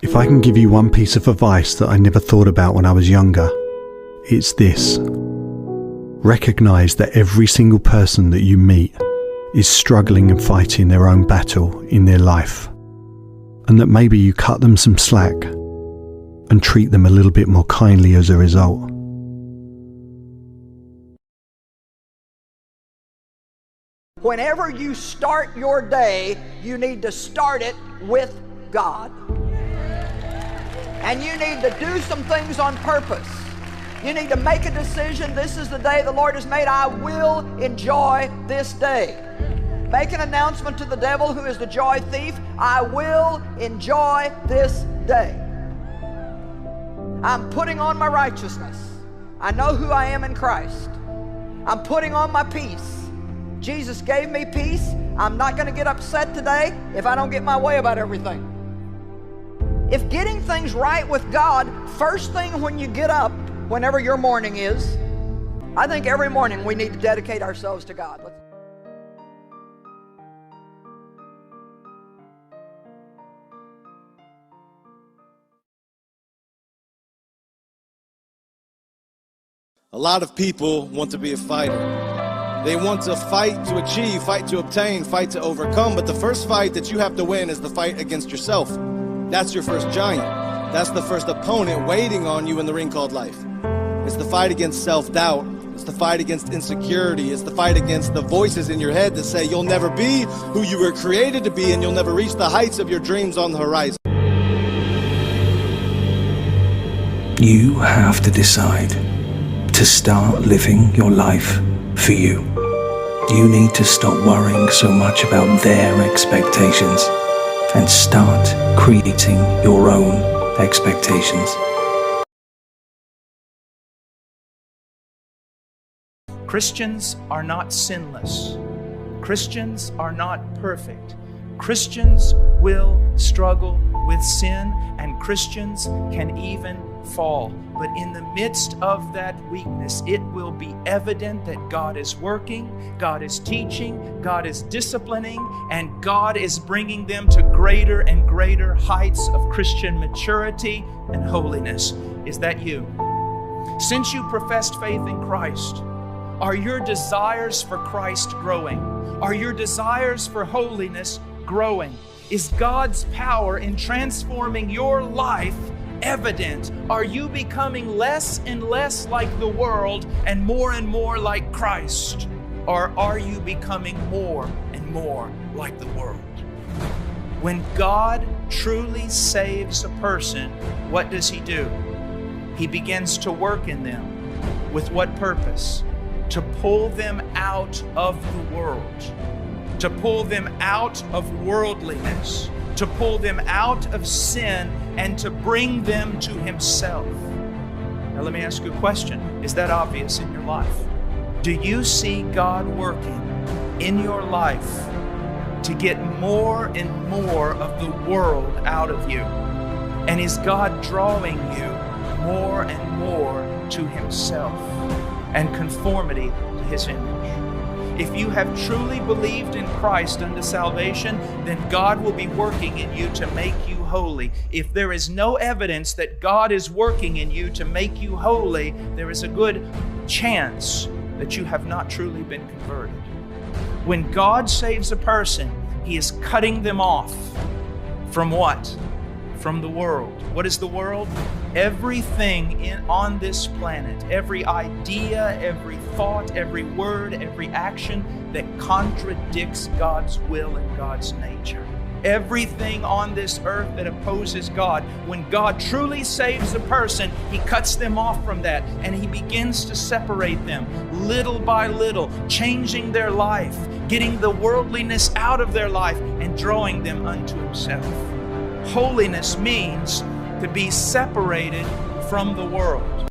If I can give you one piece of advice that I never thought about when I was younger, it's this. Recognize that every single person that you meet is struggling and fighting their own battle in their life, and that maybe you cut them some slack and treat them a little bit more kindly as a result. Whenever you start your day, you need to start it with God. And you need to do some things on purpose. You need to make a decision. This is the day the Lord has made. I will enjoy this day. Make an announcement to the devil, who is the joy thief. I will enjoy this day. I'm putting on my righteousness. I know who I am in Christ. I'm putting on my peace. Jesus gave me peace. I'm not going to get upset today if I don't get my way about everything. If getting things right with God, first thing when you get up, whenever your morning is, I think every morning we need to dedicate ourselves to God. A lot of people want to be a fighter. They want to fight to achieve, fight to obtain, fight to overcome. But the first fight that you have to win is the fight against yourself. That's your first giant. That's the first opponent waiting on you in the ring called life. It's the fight against self-doubt. It's the fight against insecurity. It's the fight against the voices in your head that say you'll never be who you were created to be, and you'll never reach the heights of your dreams on the horizon. You have to decide to start living your life for you. You need to stop worrying so much about their expectations and start creating your own expectations. Christians are not sinless. Christians are not perfect. Christians will struggle with sin, and Christians can even fall. But in the midst of that weakness, it will be evident that God is working, God is teaching, God is disciplining, and God is bringing them to greater and greater heights of Christian maturity and holiness. Is that you? Since you professed faith in Christ, are your desires for Christ growing? Are your desires for holiness growing? Is God's power in transforming your life evident? Are you becoming less and less like the world and more like Christ? Or are you becoming more and more like the world? When God truly saves a person, what does He do? He begins to work in them. With what purpose? To pull them out of the world, to pull them out of worldliness, to pull them out of sin, and to bring them to Himself. Now let me ask you a question. Is that obvious in your life? Do you see God working in your life to get more and more of the world out of you? And is God drawing you more and more to Himself and conformity to His image? If you have truly believed in Christ unto salvation, then God will be working in you to make you holy. If there is no evidence that God is working in you to make you holy, there is a good chance that you have not truly been converted. When God saves a person, He is cutting them off from what? From the world. What is the world? Everything on this planet, every idea, every thought, every word, every action that contradicts God's will and God's nature. Everything on this earth that opposes God. When God truly saves a person, He cuts them off from that, and He begins to separate them little by little, changing their life, getting the worldliness out of their life, and drawing them unto Himself. Holiness means to be separated from the world.